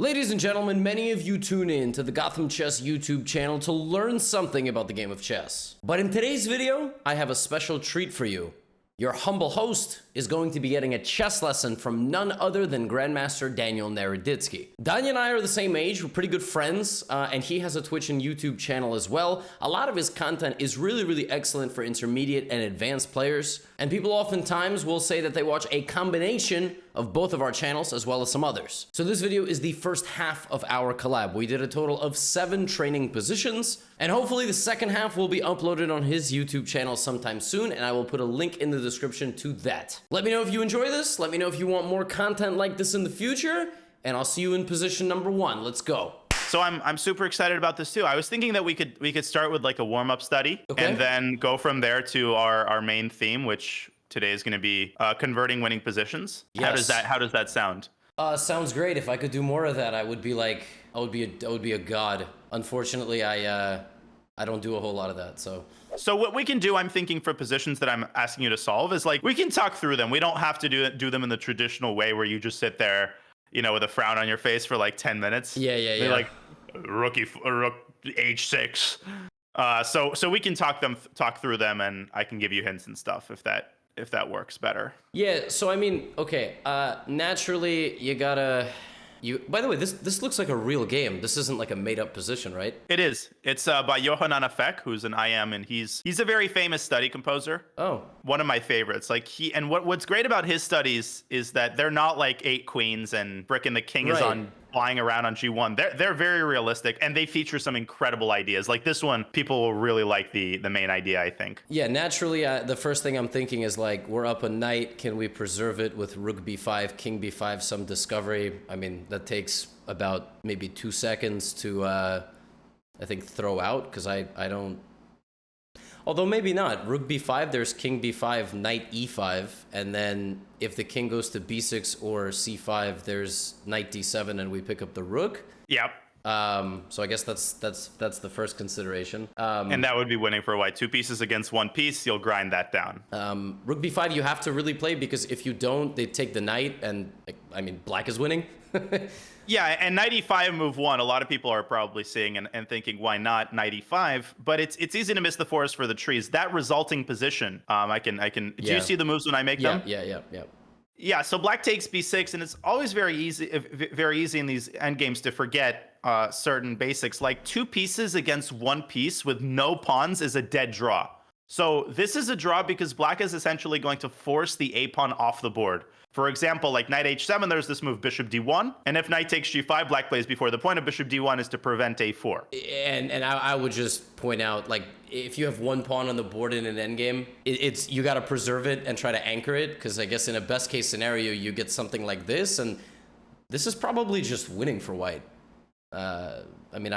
Ladies and gentlemen, many of you tune in to the GothamChess YouTube channel to learn something about the game of chess. But in today's video, I have a special treat for you. Your humble host is going to be getting a chess lesson from none other than Grandmaster Daniel Naroditsky. Daniel and I are the same age, we're pretty good friends, and he has a Twitch and YouTube channel as well. A lot of his content is really excellent for intermediate and advanced players, and people oftentimes will say that they watch a combination of both of our channels as well as some others. So this video is the first half of our collab. We did a total of 7 training positions, and hopefully the second half will be uploaded on his YouTube channel sometime soon, and I will put a link in the description to that. Let me know if you enjoy this, let me know if you want more content like this in the future, and I'll see you in position number 1. Let's go. So I'm super excited about this too. I was thinking that we could start with like a warm-up study, okay, and then go from there to our main theme, which today is going to be converting winning positions. Yes. How does that sound? Sounds great. If I could do more of that, I would be a god. Unfortunately, I don't do a whole lot of that, so. So what we can do, I'm thinking, for positions that I'm asking you to solve is like, we can talk through them. We don't have to do them in the traditional way where you just sit there, you know, with a frown on your face for like 10 minutes. Yeah. Like rook h6. So we can talk through them, and I can give you hints and stuff if that works better. Yeah, so I mean, okay, naturally you gotta, by the way, this looks like a real game. This isn't like a made up position, right? It is. It's by Johann Afek, who's an IM, and he's a very famous study composer. Oh. One of my favorites. Like what's great about his studies is that they're not like 8 queens and frickin' the king is on flying around on G1. They're very realistic, and they feature some incredible ideas. Like this one, people will really like the main idea, I think. Yeah, naturally, the first thing I'm thinking is like, we're up a knight. Can we preserve it with rook b5, king b5, some discovery? I mean, that takes about maybe 2 seconds to, I think, throw out, because I don't... Although maybe not. Rook b5, there's king b5, knight e5, and then if the king goes to b6 or c5, there's knight d7, and we pick up the rook. Yep. So I guess that's the first consideration. And that would be winning for white. 2 pieces against 1 piece, you'll grind that down. Rook b5 you have to really play, because if you don't, they take the knight, and I mean, black is winning. Yeah, and knight e5 move 1, a lot of people are probably seeing and thinking, why not knight e5? But it's easy to miss the forest for the trees. That resulting position, I can. Do you see the moves when I make them? Yeah. Yeah, so black takes b6, and it's always very easy in these endgames to forget certain basics. Like 2 pieces against 1 piece with no pawns is a dead draw. So this is a draw because black is essentially going to force the a pawn off the board. For example, like knight h7, there's this move bishop d1, and if knight takes g5, black plays before. The point of bishop d1 is to prevent a4. And I would just point out, like, if you have 1 pawn on the board in an endgame, you got to preserve it and try to anchor it, because I guess in a best case scenario, you get something like this, and this is probably just winning for white. I mean,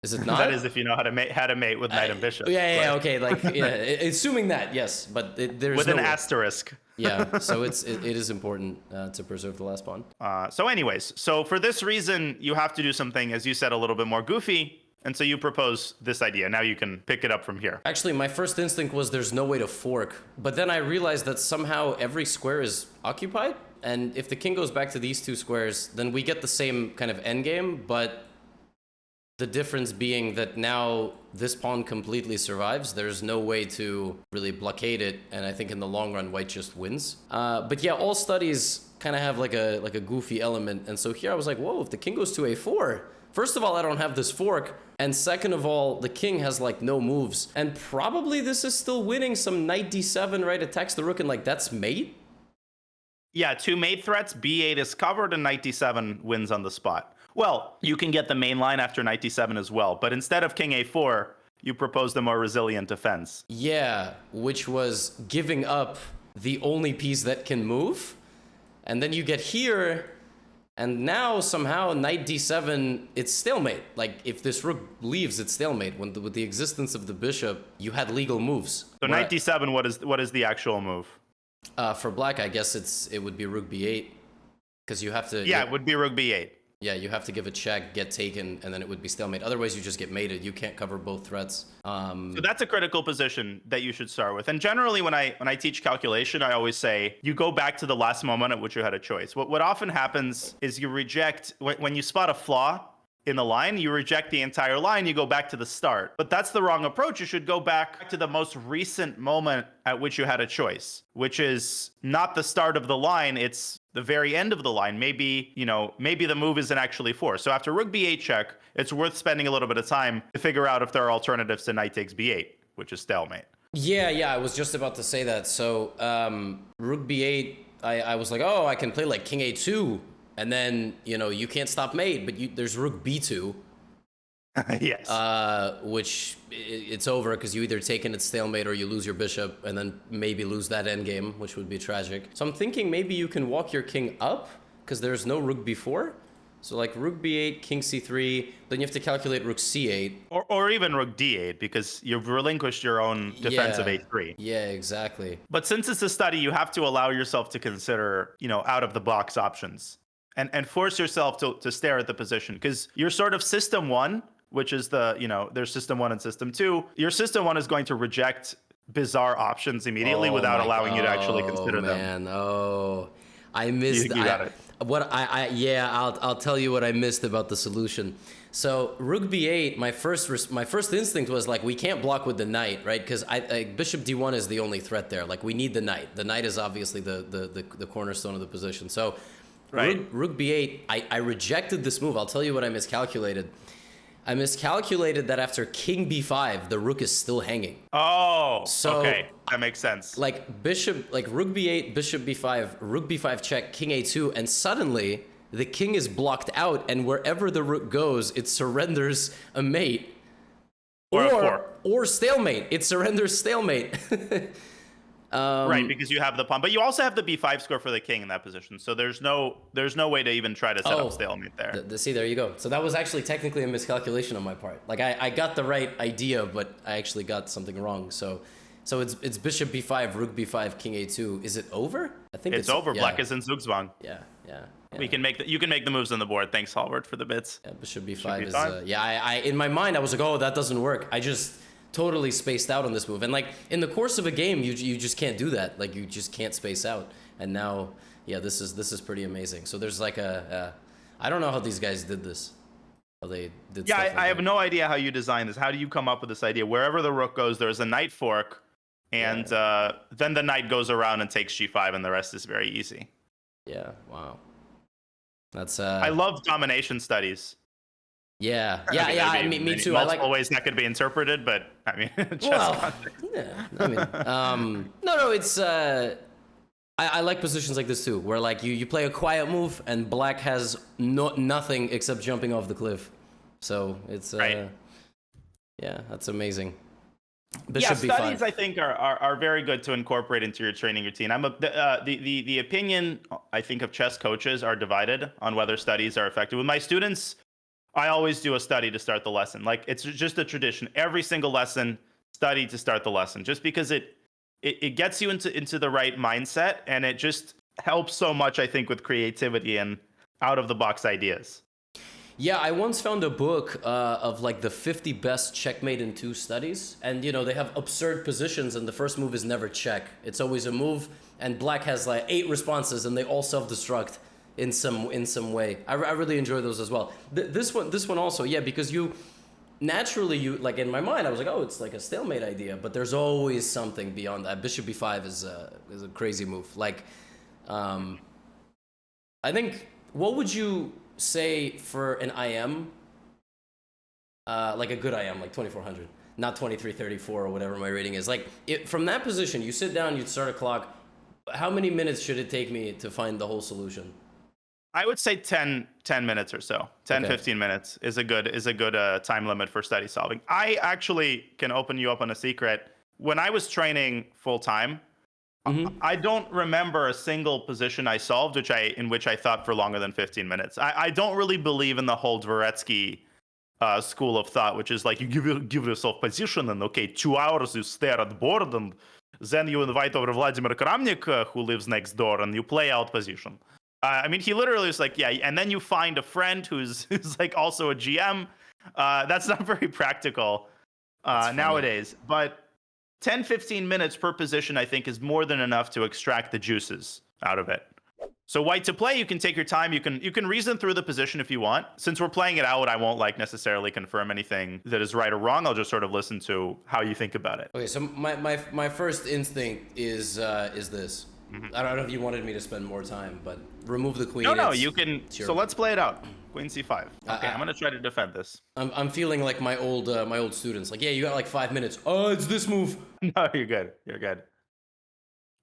is it not? That is if you know how to mate with knight and bishop. Yeah, okay, like, yeah, assuming that, yes, but there's with an asterisk. Yeah, so it is important to preserve the last pawn. So anyways, so for this reason, you have to do something, as you said, a little bit more goofy, and so you propose this idea. Now you can pick it up from here. Actually, my first instinct was there's no way to fork, but then I realized that somehow every square is occupied, and if the king goes back to these 2 squares, then we get the same kind of endgame, but the difference being that now this pawn completely survives. There's no way to really blockade it, and I think in the long run, white just wins. But yeah, all studies kind of have like a goofy element, and so here I was like, whoa, if the king goes to a4, first of all, I don't have this fork, and second of all, the king has like no moves, and probably this is still winning. Some knight d7, right, attacks the rook, and like that's mate? Yeah, 2 mate threats, b8 is covered, and knight d7 wins on the spot. Well, you can get the main line after knight d7 as well, but instead of king a4, you propose the more resilient defense. Yeah, which was giving up the only piece that can move, and then you get here, and now somehow knight d7, it's stalemate. Like, if this rook leaves, it's stalemate. With the existence of the bishop, you had legal moves. So knight d7, what is the actual move? For black, I guess it would be rook b8, because you have to... Yeah, it would be rook b8. you have to give a check, get taken, and then it would be stalemate. Otherwise, you just get mated. You can't cover both threats. So that's a critical position that you should start with. And generally, when I teach calculation, I always say you go back to the last moment at which you had a choice. What often happens is you reject when you spot a flaw in the line, you reject the entire line, you go back to the start. But that's the wrong approach. You should go back to the most recent moment at which you had a choice, which is not the start of the line, it's the very end of the line. Maybe the move isn't actually forced. So after rook b8 check, it's worth spending a little bit of time to figure out if there are alternatives to knight takes b8, which is stalemate. Yeah, I was just about to say that. So rook b8, I was like, oh, I can play like king a2. And then, you can't stop mate, but there's rook b2. Yes. Which it's over because you either take in its stalemate or you lose your bishop and then maybe lose that endgame, which would be tragic. So I'm thinking maybe you can walk your king up because there's no rook b4. So like rook b8, king c3, then you have to calculate rook c8. Or even rook d8 because you've relinquished your own defensive a3. Yeah, exactly. But since it's a study, you have to allow yourself to consider, out of the box options. And force yourself to stare at the position because you're sort of system one, which is there's system one and system two. Your system one is going to reject bizarre options immediately without allowing you to actually consider them. I missed. You got it. I'll tell you what I missed about the solution. So rook b8, my first instinct was like we can't block with the knight, right? Because bishop d1 is the only threat there. Like we need the knight. The knight is obviously the cornerstone of the position. So. Right. Rook b8, I rejected this move. I'll tell you what I miscalculated. I miscalculated that after king b5, the rook is still hanging. Oh, so, okay. That makes sense. Like rook b8, bishop b5, rook b5 check, king a2, and suddenly the king is blocked out, and wherever the rook goes, it surrenders a mate. Or stalemate. It surrenders stalemate. Right, because you have the pawn, but you also have the b5 score for the king in that position. So there's no way to even try to set up stalemate there. See, there you go. So that was actually technically a miscalculation on my part. Like I got the right idea, but I actually got something wrong. So it's bishop b5, rook b5, king a2. Is it over? I think it's over. Yeah. Black is in Zugzwang. Yeah. You can make the moves on the board. Thanks, Halvard, for the bits. Yeah, bishop b5 is. I in my mind I was like, oh, that doesn't work. I just totally spaced out on this move, and like in the course of a game you just can't do that. Like you just can't space out. And now this is pretty amazing. So there's like I don't know how these guys did this, how they did stuff like I have no idea how you designed this. How do you come up with this idea? Wherever the rook goes, there's a knight fork, and then the knight goes around and takes g5, and the rest is very easy. Wow, that's I love domination studies. Yeah, me too. Multiple ways that could be interpreted, but I mean, it's I like positions like this too, where like you play a quiet move and black has nothing except jumping off the cliff. So it's right. That's amazing. Bishop B5. Studies I think are very good to incorporate into your training routine. The opinion I think of chess coaches are divided on whether studies are effective. With my students, I always do a study to start the lesson. Like it's just a tradition. Every single lesson, study to start the lesson, just because it gets you into the right mindset, and it just helps so much, I think, with creativity and out of the box ideas. Yeah, I once found a book of like the 50 best checkmate in 2 studies, and they have absurd positions, and the first move is never check. It's always a move, and black has like 8 responses, and they all self-destruct in some way. I really enjoy those as well. This one also, because you like in my mind I was like, oh, it's like a stalemate idea, but there's always something beyond that. Bishop b5 is a crazy move. Like, I think, what would you say for an IM, like a good IM, like 2400, not 2334 or whatever my rating is. Like from that position, you sit down, you start a clock. How many minutes should it take me to find the whole solution? I would say 10 minutes or so. 15 minutes is a good time limit for study solving. I actually can open you up on a secret. When I was training full time, I don't remember a single position I solved in which I thought for longer than 15 minutes. I don't really believe in the whole Dvoretsky school of thought, which is like you give yourself position and 2 hours you stare at the board, and then you invite over Vladimir Kramnik, who lives next door, and you play out position. I mean, he literally was like, yeah, and then you find a friend who's like also a GM. That's not very practical nowadays. But 10, 15 minutes per position, I think, is more than enough to extract the juices out of it. So white to play, you can take your time. You can reason through the position if you want. Since we're playing it out, I won't like necessarily confirm anything that is right or wrong. I'll just sort of listen to how you think about it. Okay, so my first instinct is this. I don't know if you wanted me to spend more time, but remove the queen. No, you can. So let's play it out. Queen c5. Okay, I'm gonna try to defend this. I'm feeling like my old students. Like, yeah, you got like 5 minutes. Oh, it's this move. No, you're good. You're good.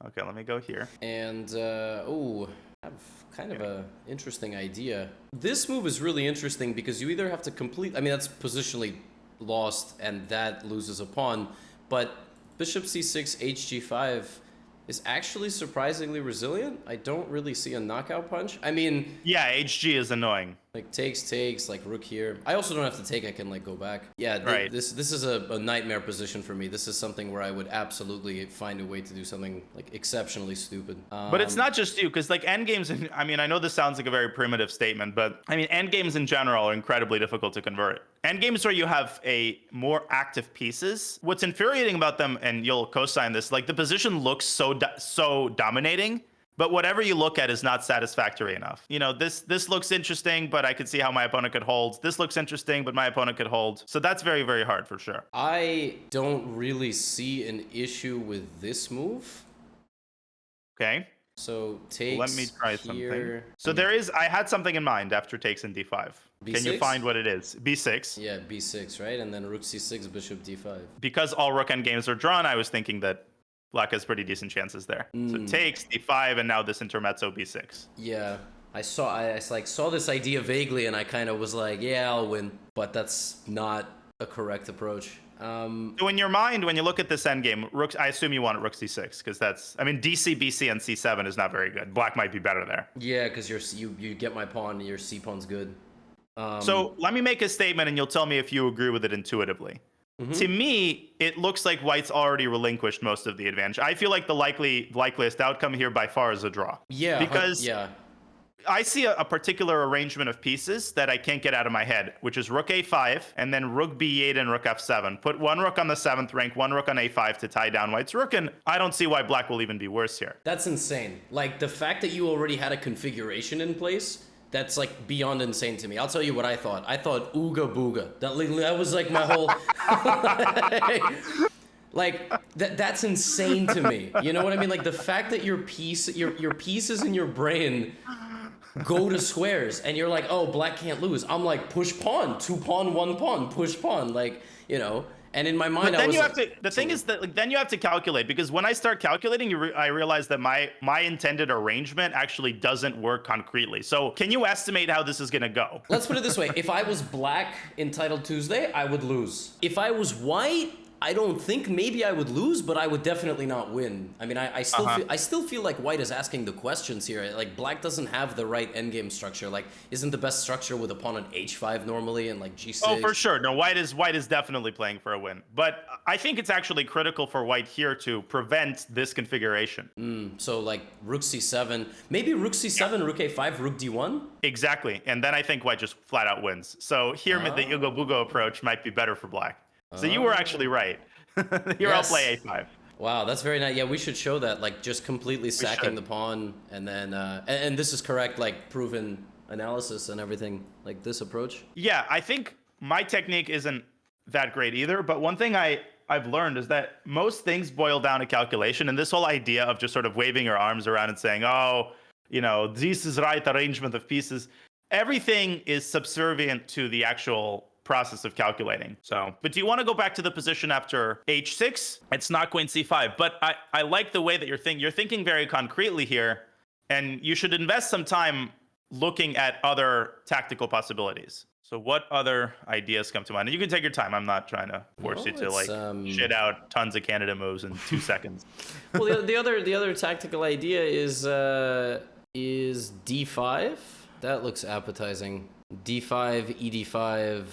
Okay, let me go here. And oh, I have kind of a interesting idea. This move is really interesting because you either have to complete. I mean, that's positionally lost, and that loses a pawn. But bishop c6, hg5 is actually surprisingly resilient. I don't really see a knockout punch. I mean, yeah, HG is annoying. Like takes, like rook here. I also don't have to take, I can like go back. Yeah, right. This is a nightmare position for me. This is something where I would absolutely find a way to do something like exceptionally stupid. But it's not just you, because like endgames, I mean, I know this sounds like a very primitive statement, but I mean, endgames in general are incredibly difficult to convert. Endgames where you have a more active pieces, what's infuriating about them, and you'll co-sign this, like the position looks so dominating, but whatever you look at is not satisfactory enough. You know, this looks interesting, but I could see how my opponent could hold. This looks interesting, but my opponent could hold. So that's very, very hard for sure. I don't really see an issue with this move. Okay. So takes. Let me try here. something. So there is, I had something in mind after takes in d5. B6? Can you find what it is? b6. Yeah, b6, right? And then rook c6, bishop d5. Because all rook endgames are drawn, I was thinking that black has pretty decent chances there. So takes d5, and now this intermezzo b6. Yeah, I saw this idea vaguely, and I kind of was like, yeah, I'll win. But that's not a correct approach. So in your mind, when you look at this endgame, rook, I assume you want rook c6, because that's, I mean, dc, bc, and c7 is not very good. Black might be better there. Yeah, because you get my pawn, your c pawn's good. So let me make a statement, and you'll tell me if you agree with it intuitively. To me, it looks like white's already relinquished most of the advantage. I feel like the likeliest outcome here by far is a draw. Yeah, because yeah. I see a particular arrangement of pieces that I can't get out of my head, which is rook a5, and then rook b8 and rook f7. Put one rook on the 7th rank, one rook on a5 to tie down white's rook, and I don't see why black will even be worse here. That's insane. Like, the fact that you already had a configuration in place, that's like beyond insane to me. I'll tell you what I thought. I thought ooga booga. That was like my whole like that's insane to me. You know what I mean? Like the fact that your pieces in your brain go to squares and you're like, oh, black can't lose. I'm like, push pawn, 2 pawn, 1 pawn, push pawn, like, you know. And in my mind, but then I was you have to. The thing is that like, then you have to calculate, because when I start calculating, I realize that my intended arrangement actually doesn't work concretely. So can you estimate how this is gonna go? Let's put it this way: if I was black in Title Tuesday, I would lose. If I was white, I don't think maybe I would lose, but I would definitely not win. I mean, I still feel like white is asking the questions here. Like black doesn't have the right endgame structure. Like, isn't the best structure with a pawn on h5 normally and like g6? Oh, for sure. No, white is definitely playing for a win. But I think it's actually critical for white here to prevent this configuration. So like rook c7, maybe rook c7, rook a5, rook d1. Exactly, and then I think white just flat out wins. So here, the Ugo Bugo approach might be better for black. So you were actually right. Here, yes. I'll play a5. Wow, that's very nice. Yeah, we should show that, like just completely sacking the pawn, and then and this is correct, like proven analysis and everything, like this approach. Yeah, I think my technique isn't that great either, but one thing I've learned is that most things boil down to calculation, and this whole idea of just sort of waving your arms around and saying, oh, you know, this is right arrangement of pieces, everything is subservient to the actual process of calculating. So, but do you want to go back to the position after h6? It's not queen c5, but I like the way that you're thinking very concretely here, and you should invest some time looking at other tactical possibilities. So what other ideas come to mind? And you can take your time. I'm not trying to force you to like shit out tons of candidate moves in 2 seconds. Well, the other tactical idea is d5. That looks appetizing. d5, ed5,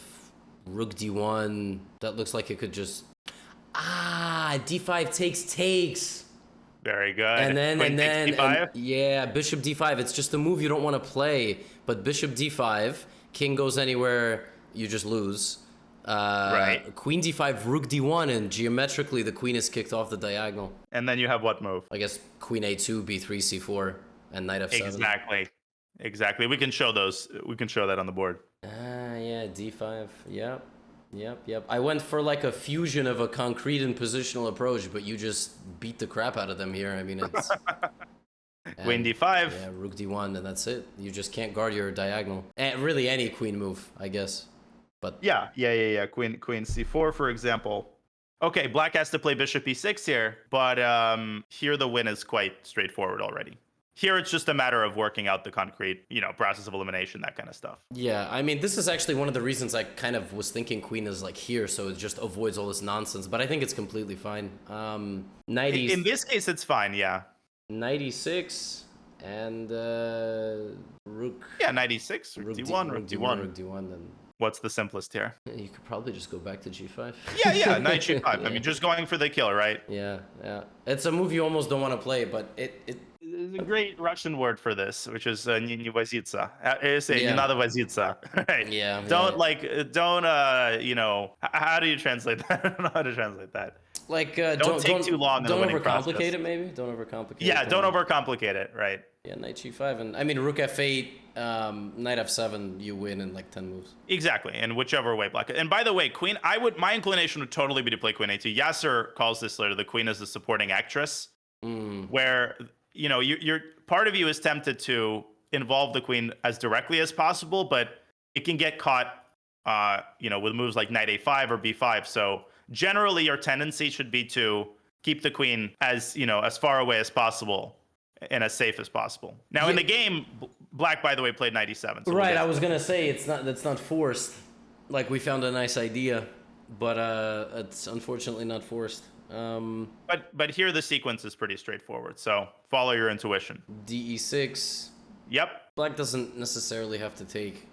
rook d1. That looks like it could just... d5 takes. Very good. And then, Queen takes d5. yeah, bishop d5. It's just a move you don't want to play. But bishop d5, king goes anywhere, you just lose. Right. Queen d5, rook d1, and geometrically the queen is kicked off the diagonal. And then you have what move? I guess queen a2, b3, c4, and knight f7. Exactly. We can show those. We can show that on the board. Yeah, d5. Yep. I went for like a fusion of a concrete and positional approach, but you just beat the crap out of them here. I mean, it's Queen d5. Yeah, rook d1, and that's it. You just can't guard your diagonal. And really, any queen move, I guess. But Yeah. Queen c4, for example. Okay, black has to play bishop e6 here, but here the win is quite straightforward already. Here it's just a matter of working out the concrete, process of elimination, that kind of stuff. yeah, I mean, this is actually one of the reasons I kind of was thinking queen is like here, so it just avoids all this nonsense. But I think it's completely fine. Knight In this case, it's fine, yeah. knight e6 and rook. Yeah, knight e6, rook d1, rook d1. Rook d1, then What's the simplest here? you could probably just go back to g5. Yeah, knight g5. I mean, just going for the kill, right? Yeah. It's a move you almost don't want to play, but There's a great Russian word for this, which is не возиться. Say Yeah. не надо возиться. Right? Yeah. Don't how do you translate that? I don't know how to translate that. Like Don't take too long in the Don't winning overcomplicate process. it, maybe. Don't overcomplicate. Yeah, it. don't overcomplicate it, right? Yeah, knight g5, and I mean rook f8, knight f7, you win in like 10 moves. Exactly, and whichever way black. And by the way, queen, my inclination would totally be to play queen a2. Yasser calls this later the queen as the supporting actress, where you're part of you is tempted to involve the queen as directly as possible, but it can get caught, with moves like knight a5 or b5. So generally, your tendency should be to keep the queen as far away as possible and as safe as possible. Now in the game, black, by the way, played knight e7. So Right, I was gonna say that's not forced. Like we found a nice idea, but it's unfortunately not forced. But here the sequence is pretty straightforward. So follow your intuition. de6. Yep. Black doesn't necessarily have to take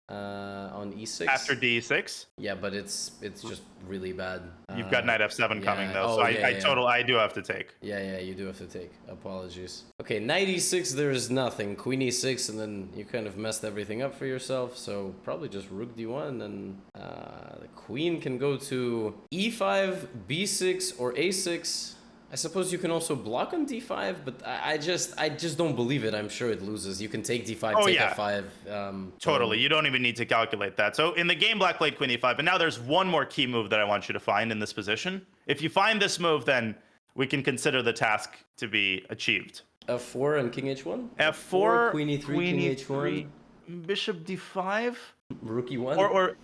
on e6. After d6. Yeah, but it's just really bad. You've got knight f7 coming though, oh, so yeah. I do have to take. Yeah, you do have to take. Apologies. Okay, knight e6, there's nothing. Queen e6, and then you kind of messed everything up for yourself, so probably just rook d1, and the queen can go to e5, b6, or a6. I suppose you can also block on d5, but I just don't believe it. I'm sure it loses. You can take d5, take f5. Totally. You don't even need to calculate that. So in the game, black played queen e5, but now there's one more key move that I want you to find in this position. If you find this move, then we can consider the task to be achieved. f4 and king h1? f4, queen e3, king h1. Bishop d5? Rook e1? Or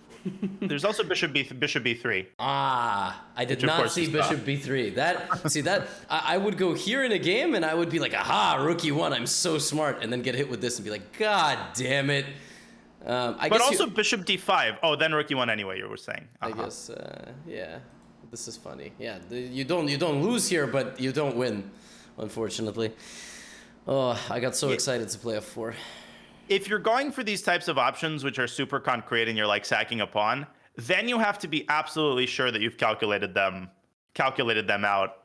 there's also bishop b3. Ah, I did Which, of not course, see is bishop b3. I would go here in a game and I would be like, aha, rook e1, I'm so smart, and then get hit with this and be like, god damn it. But also bishop d5. Oh, then rook e1 anyway, you were saying. I guess, yeah, this is funny. Yeah, you don't lose here, but you don't win, unfortunately. Oh, I got so excited to play f4. If you're going for these types of options, which are super concrete and you're like sacking a pawn, then you have to be absolutely sure that you've calculated them out,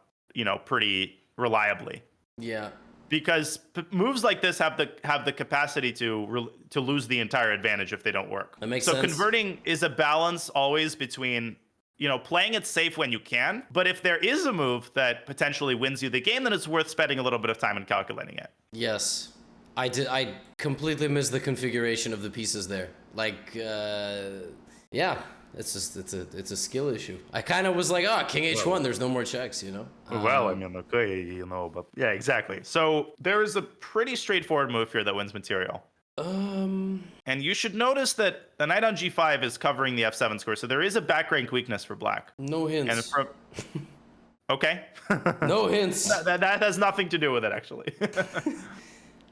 pretty reliably. Yeah. Because moves like this have the capacity to lose the entire advantage if they don't work. That makes sense. sense. So converting is a balance always between, playing it safe when you can, but if there is a move that potentially wins you the game, then it's worth spending a little bit of time in calculating it. Yes. I completely missed the configuration of the pieces there. Like, yeah, it's a skill issue. I kind of was like, king h1, there's no more checks, Well, I mean, okay, but yeah, exactly. So there is a pretty straightforward move here that wins material. And you should notice that the knight on g5 is covering the f7 square, so there is a back rank weakness for black. No hints. Okay. No hints. That has nothing to do with it, actually.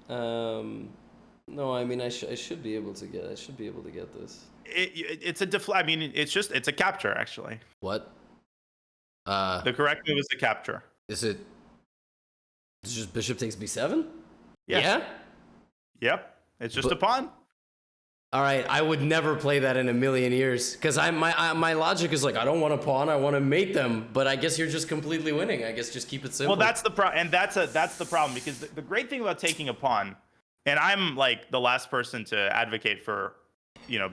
No, I mean I should be able to get this. It's a capture, actually. What? The correct move is the capture. Is it? It's just bishop takes b7. Yeah. Yeah. Yep. It's just a pawn. All right, I would never play that in a million years because my logic is like I don't want a pawn, I want to mate them. But I guess you're just completely winning. I guess just keep it simple. Well, that's the problem, and that's the problem because the great thing about taking a pawn, and I'm like the last person to advocate for,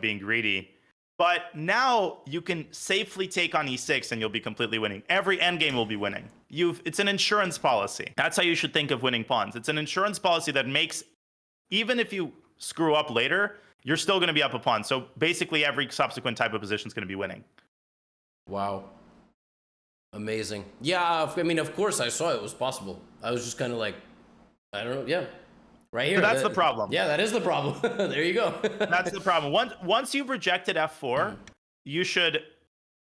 being greedy, but now you can safely take on e6 and you'll be completely winning. Every endgame will be winning. It's an insurance policy. That's how you should think of winning pawns. It's an insurance policy that makes, even if you screw up later, you're still going to be up a pawn. So basically every subsequent type of position is going to be winning. Wow. Amazing. Yeah, I mean, of course I saw it was possible. I was just kind of like, I don't know. Yeah. Right here. So that's the problem. Yeah, that is the problem. There you go. That's the problem. Once you've rejected f4, you should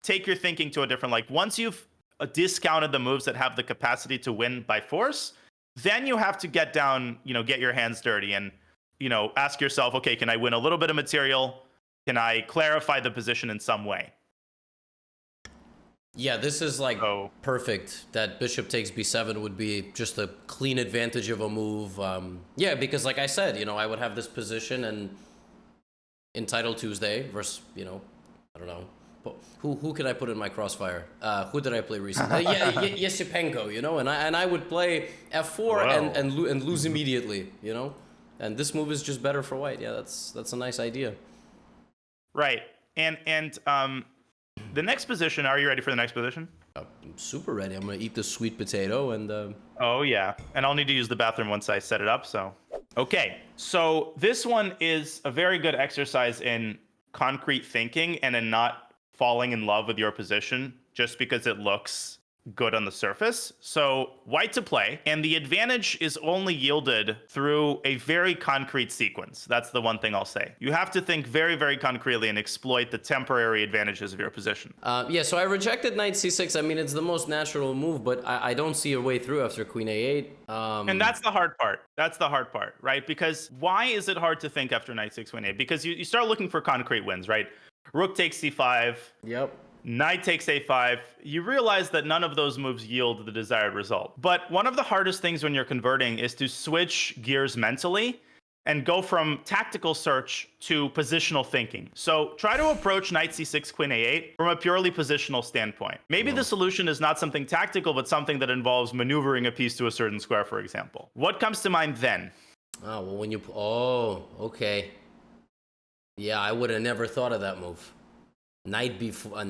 take your thinking to a different, like once you've discounted the moves that have the capacity to win by force, then you have to get down, get your hands dirty and ask yourself, okay, can I win a little bit of material? Can I clarify the position in some way? Yeah, this is like perfect. That bishop takes b7 would be just a clean advantage of a move. Yeah, because like I said, I would have this position and in Title Tuesday versus, I don't know. Who can I put in my crossfire? Who did I play recently? Yesipenko, and I would play f4 and lose immediately, And this move is just better for white. Yeah, that's a nice idea. Right. And the next position, are you ready for the next position? I'm super ready. I'm going to eat the sweet potato and... Oh, yeah. And I'll need to use the bathroom once I set it up, so... Okay, so this one is a very good exercise in concrete thinking and in not falling in love with your position just because it looks good on the surface. So white to play, and the advantage is only yielded through a very concrete sequence. That's the one thing I'll say. You have to think very, very concretely and exploit the temporary advantages of your position. Yeah, so I rejected knight c6. I mean, it's the most natural move, but I don't see a way through after queen a8. And that's the hard part. That's the hard part, right? Because why is it hard to think after knight 6, queen 8? Because you start looking for concrete wins, right? Rook takes c5. Yep. Knight takes a5, you realize that none of those moves yield the desired result. But one of the hardest things when you're converting is to switch gears mentally and go from tactical search to positional thinking. So try to approach knight c6, queen a8 from a purely positional standpoint. Maybe the solution is not something tactical, but something that involves maneuvering a piece to a certain square, for example. What comes to mind then? Oh, well, when you... Oh, okay. Yeah, I would have never thought of that move. Knight before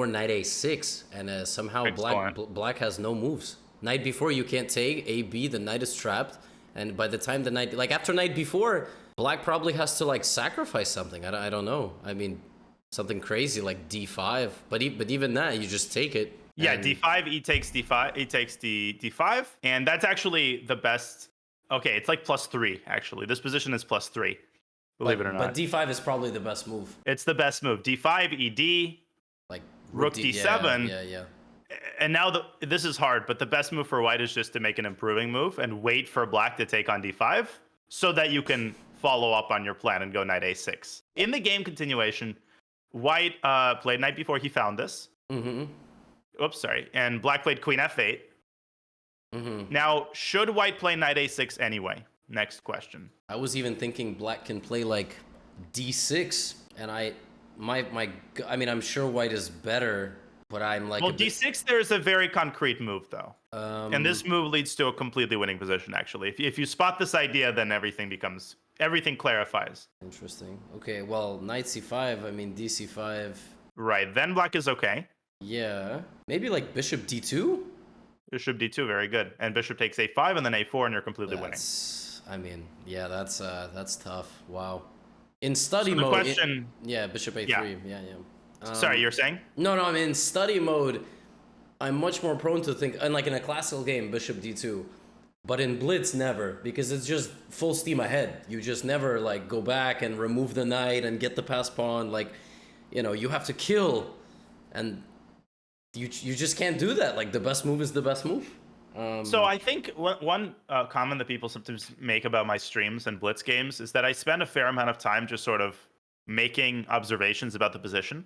knight a6, and somehow black has no moves. Knight before you can't take ab, the knight is trapped, and by the time the knight, like after knight before, black probably has to like sacrifice something. I don't know. I mean, something crazy like d5, but even that you just take it. Yeah, d5, e takes d5, e takes d5, and that's actually the best. Okay, it's like +3 actually. This position is +3. Believe it or not. But d5 is probably the best move. It's the best move. d5, ed, like rook d7. Yeah. And now this is hard, but the best move for white is just to make an improving move and wait for black to take on d5 so that you can follow up on your plan and go knight a6. In the game continuation, white played knight before he found this. Oops, sorry. And black played queen f8. Now, should white play knight a6 anyway? Next question. I was even thinking black can play like d6, and I mean, I'm sure white is better, but I'm like... Well, d6, there's a very concrete move, though. And this move leads to a completely winning position, actually. If you spot this idea, then everything clarifies. Interesting. Okay, well, knight c5, I mean, dc5... Right, then black is okay. Yeah. Maybe like bishop d2? Bishop d2, very good. And bishop takes a5, and then a4, and you're completely winning. I mean, yeah, that's tough. Wow. In study mode, question, yeah, bishop a3. Yeah. Sorry, you're saying? No, I'm in study mode. I'm much more prone to think, and like in a classical game, bishop d2. But in blitz, never, because it's just full steam ahead. You just never like go back and remove the knight and get the pass pawn. Like, you have to kill, and you just can't do that. Like the best move is the best move. So I think one comment that people sometimes make about my streams and blitz games is that I spend a fair amount of time just sort of making observations about the position.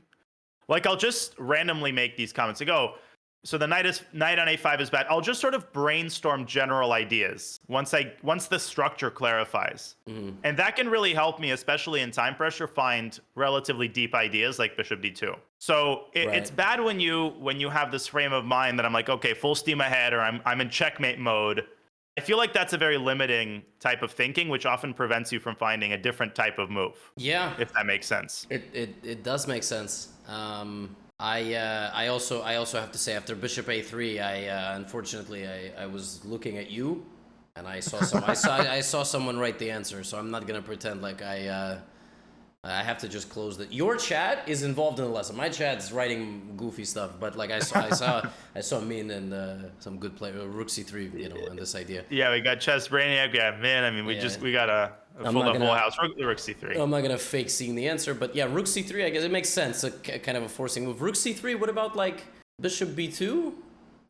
Like I'll just randomly make these comments like, oh, So the knight on a5 is bad. I'll just sort of brainstorm general ideas once the structure clarifies. And that can really help me, especially in time pressure, find relatively deep ideas like bishop d2. So it's bad when you have this frame of mind that I'm like, okay, full steam ahead, or I'm in checkmate mode. I feel like that's a very limiting type of thinking, which often prevents you from finding a different type of move. Yeah, if that makes sense. It does make sense. I also have to say, after bishop a3, unfortunately I was looking at you, and I saw someone write the answer. So I'm not gonna pretend like I have to just close the. Your chat is involved in the lesson. My chat's writing goofy stuff, but like I saw Min and some good player, Rook c3, you know, and this idea. Yeah, we got Chess Brainiac. Yeah, man. I mean, we got a full house. Rook c3. I'm not gonna fake seeing the answer, but yeah, Rook c3. I guess it makes sense. Kind of a forcing move. Rook c3. What about like bishop b2?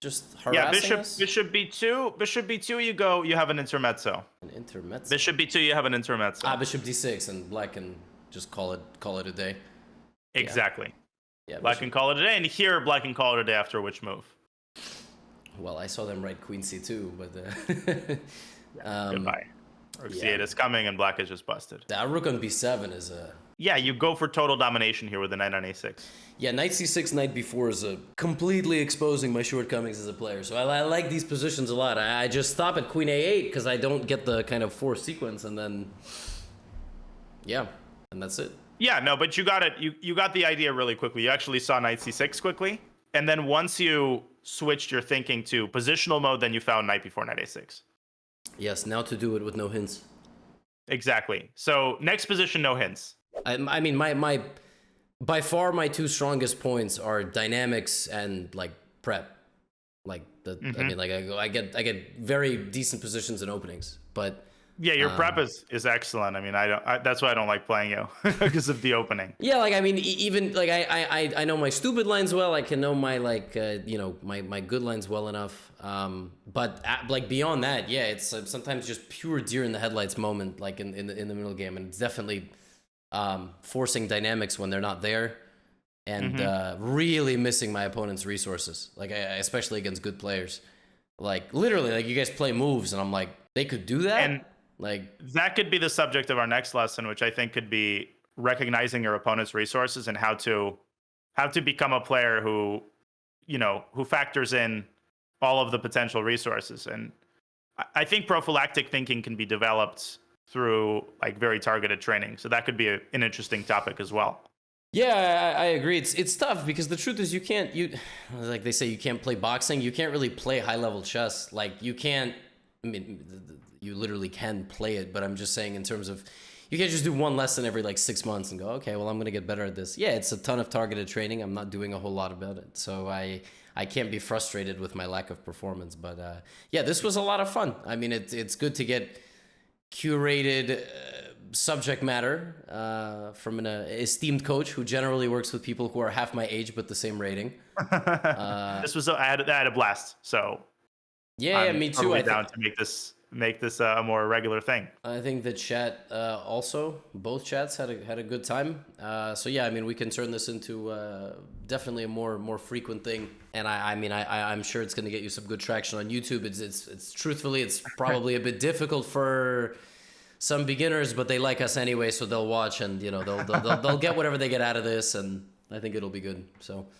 Just harassing us? Bishop b2. Bishop b2. You have an intermezzo. An intermezzo. Bishop b2. You have an intermezzo. Bishop d6, and black can just call it a day. Exactly. Yeah. Black can call it a day, and here black can call it a day after which move? Well, I saw them write queen c2, but goodbye. Rook c8 is coming, and black is just busted. That rook on b7 is a. Yeah, you go for total domination here with the knight on a6. Yeah, knight c6, knight b4 is completely exposing my shortcomings as a player. So I like these positions a lot. I just stop at queen a8 because I don't get the kind of forced sequence, and then yeah, and that's it. Yeah, no, but you got it. You got the idea really quickly. You actually saw knight c6 quickly, and then once you switched your thinking to positional mode, then you found knight before knight a6. Yes, now to do it with no hints. Exactly. So next position, no hints. I mean, my by far my two strongest points are dynamics and like prep. Like the, I mean, like I get very decent positions and openings, but. Yeah, your prep is excellent. I mean, that's why I don't like playing you because of the opening. Yeah, like I mean, even like I know my stupid lines well. I can know my like you know my good lines well enough. But like beyond that, yeah, it's sometimes just pure deer in the headlights moment, like in the middle game, and it's definitely forcing dynamics when they're not there, and really missing my opponent's resources. Like especially against good players. Like literally, like you guys play moves, and I'm like, they could do that. And like that could be the subject of our next lesson, which I think could be recognizing your opponent's resources and how to become a player who, you know, who factors in all of the potential resources. And I think prophylactic thinking can be developed through like very targeted training. So that could be an interesting topic as well. Yeah, I agree. It's tough because the truth is you like they say, you can't play boxing. You can't really play high level chess. Like you can't. I mean, you literally can play it, but I'm just saying in terms of, you can't just do one lesson every like 6 months and go, okay, well, I'm going to get better at this. Yeah, it's a ton of targeted training. I'm not doing a whole lot about it. So I can't be frustrated with my lack of performance. But yeah, this was a lot of fun. I mean, it's good to get curated subject matter from an esteemed coach who generally works with people who are half my age but the same rating. This was, I had a blast. So yeah, me too. I'm down to make this a more regular thing. I think the chat also, both chats had a good time. So yeah, I mean, we can turn this into definitely a more frequent thing. And I'm sure it's going to get you some good traction on YouTube. It's truthfully, it's probably a bit difficult for some beginners, but they like us anyway, so they'll watch and you know they'll get whatever they get out of this, and I think it'll be good. So